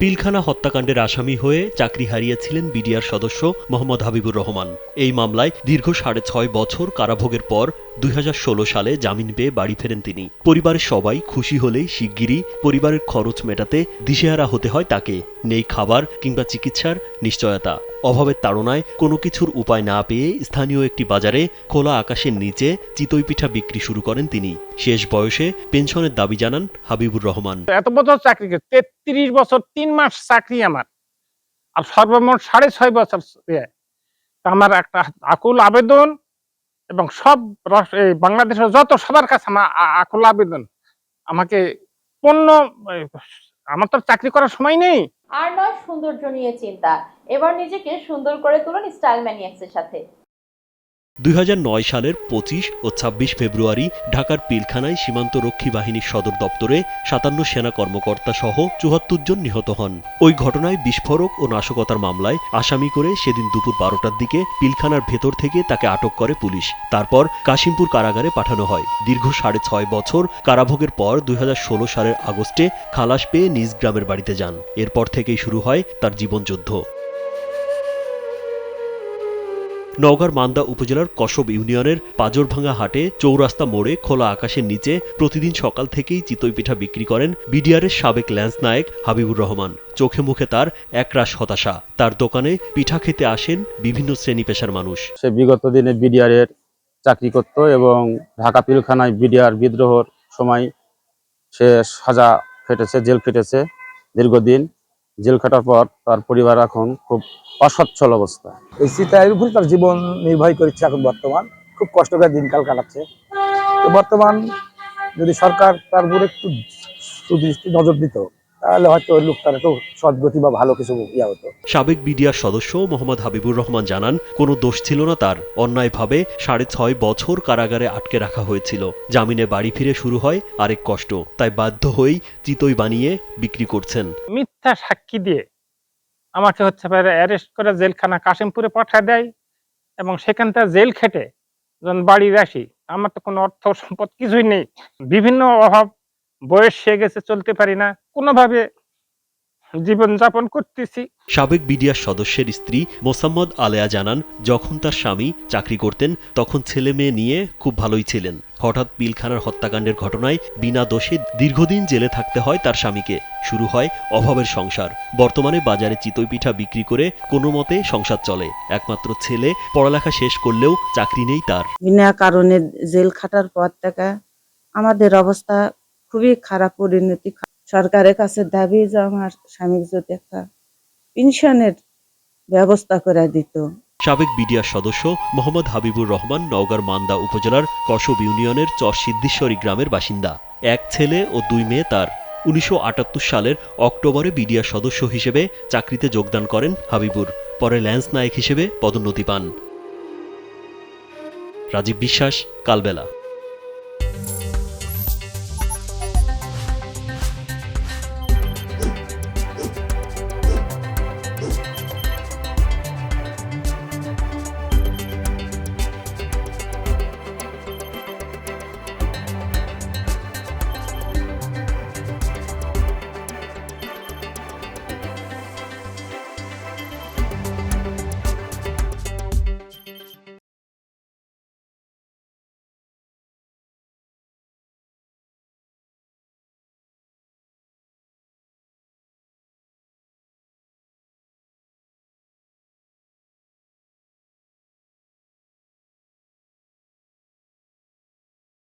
পিলখানা হত্যাকাণ্ডের আসামি হয়ে চাকরি হারিয়েছিলেন বিডিআর সদস্য মোহাম্মদ হাবিবুর রহমান। এই মামলায় দীর্ঘ ৬.৫ বছর কারাভোগের পর ২০১৬ সালে জামিন পেয়ে বাড়ি ফেরেন তিনি। পরিবারের সবাই খুশি হলেই শিগগিরই পরিবারের খরচ মেটাতে দিশেহারা হতে হয় তাকে। নেই খাবার কিংবা চিকিৎসার নিশ্চয়তা। অভাবের তাড়নায় কোনো কিছুর উপায় না পেয়ে স্থানীয় একটি বাজারে খোলা আকাশের নিচে চিতই পিঠা বিক্রি শুরু করেন তিনি। শেষ বয়সে পেনশনের দাবি জানান হাবিবুর রহমান। এত বছর চাকরি, ৩৩ বছর ৩ মাস চাকরি আমার, আর সর্বমোট ৬.৫ বছর। আমার একটা আকুল আবেদন, এবং সব বাংলাদেশের যত সবার কাছে আমার আকুল আবেদন, আমাকে পণ্য, আমার তো চাকরি করার সময় নেই। আর নয় সৌন্দর্য নিয়ে চিন্তা, এবার নিজেকে সুন্দর করে তুলুন স্টাইল ম্যানিয়াক্সের সাথে। ২০০৯ সালের ২৫ ও ২৬ ফেব্রুয়ারি ঢাকার পিলখানায় সীমান্তরক্ষী বাহিনীর সদর দপ্তরে ৫৭ সেনা কর্মকর্তা সহ ৭৪ জন নিহত হন। ওই ঘটনায় বিস্ফোরক ও নাশকতার মামলায় আসামি করে সেদিন দুপুর ১২টার দিকে পিলখানার ভেতর থেকে তাকে আটক করে পুলিশ। তারপর কাশিমপুর কারাগারে পাঠানো হয়। দীর্ঘ ৬.৫ বছর কারাভোগের পর ২০১৬ সালের আগস্টে খালাস পেয়ে নিজ গ্রামের বাড়িতে যান। এরপর থেকেই শুরু হয় তার জীবনযুদ্ধ। নওগাঁর মান্দা উপজেলার কসব ইউনিয়নের পাজরভাঙ্গা হাটে চৌরাস্তা মোড়ে খোলা আকাশের নিচে প্রতিদিন সকাল থেকেই চিতই পিঠা বিক্রি করেন বিডিআরের সাবেক ল্যান্স নায়েক হাবিবুর রহমান। চোখে মুখে তার একরাশ হতাশা। তার দোকানে পিঠা খেতে আসেন বিভিন্ন শ্রেণী পেশার মানুষ। সে বিগত দিনে বিডিআরের চাকরি করত এবং ঢাকা পিলখানায় বিডিআর বিদ্রোহের সময় সে সাজা খেটেছে, জেল খেটেছে দীর্ঘদিন। জেল খাটার পর তার পরিবার এখন খুব অসচ্ছল অবস্থা। এই চিতায়ের উপর তার জীবন নির্বাহ করছে। এখন বর্তমান খুব কষ্টকর দিনকাল কাটাচ্ছে। তো বর্তমান যদি সরকার তার উপর একটু সুদৃষ্টি নজর দিত, তাহলে হয়তো ওই লোকটার একটু সদ্গতি বা ভালো কিছু ইয়া হতো। সাবেক বিডিআর সদস্য মোহাম্মদ হাবিবুর রহমান জানান, কোনো দোষ ছিল না তার। অন্যায়ভাবে ৬.৫ বছর কারাগারে আটকে রাখা হয়েছিল। জামিনে বাড়ি ফিরে শুরু হয় আরেক কষ্ট। তাই বাধ্য হয়েই চিতই বানিয়ে বিক্রি করছেন। মিথ্যা সাক্ষী দিয়ে আমাকে অ্যারেস্ট করে জেলখানা কাশিমপুরে পাঠিয়ে দেয়, এবং সেখান থেকে জেল খেটে যখন বাড়ি আসি, আমার তো কোনো অর্থ সম্পদ কিছুই নেই। বিভিন্ন অভাব, বয়স হয়ে গেছে, চলতে পারি না, কোনোভাবে জীবনযাপন করতেছি। সাবেক বিডিআর সদস্যের স্ত্রী মোসাম্মদ আলেয়া জানান, যখন তার স্বামী চাকরি করতেন তখন ছেলে মেয়ে নিয়ে খুব ভালোই ছিলেন। হঠাৎ পিলখানার হত্যাকাণ্ডের ঘটনায় বিনা দোষে দীর্ঘদিন জেলে থাকতে হয় তার স্বামীকে। শুরু হয় অভাবের সংসার। বর্তমানে বাজারে চিতই পিঠা বিক্রি করে কোনো মতে সংসার চলে। একমাত্র ছেলে পড়ালেখা শেষ করলেও চাকরি নেই তার। বিনা কারণে জেল খাটার পর থেকে আমাদের অবস্থা খুবই খারাপ পরিণতি। সরকারের কাছে দাবি যে আমার স্বামীর যদি একটা পেনশনের ব্যবস্থা করে দিত। সাবেক বিডিআর সদস্য মোহাম্মদ হাবিবুর রহমান নওগাঁর মান্দা উপজেলার কসব ইউনিয়নের চরসিদ্ধেশ্বরী গ্রামের বাসিন্দা। এক ছেলে ও ২ মেয়ে তার। ১৯৭৮ সালের অক্টোবরে বিডিআর সদস্য হিসেবে চাকরিতে যোগদান করেন হাবিবুর। পরে ল্যান্স নায়েক হিসেবে পদোন্নতি পান। রাজীব বিশ্বাস, কালবেলা।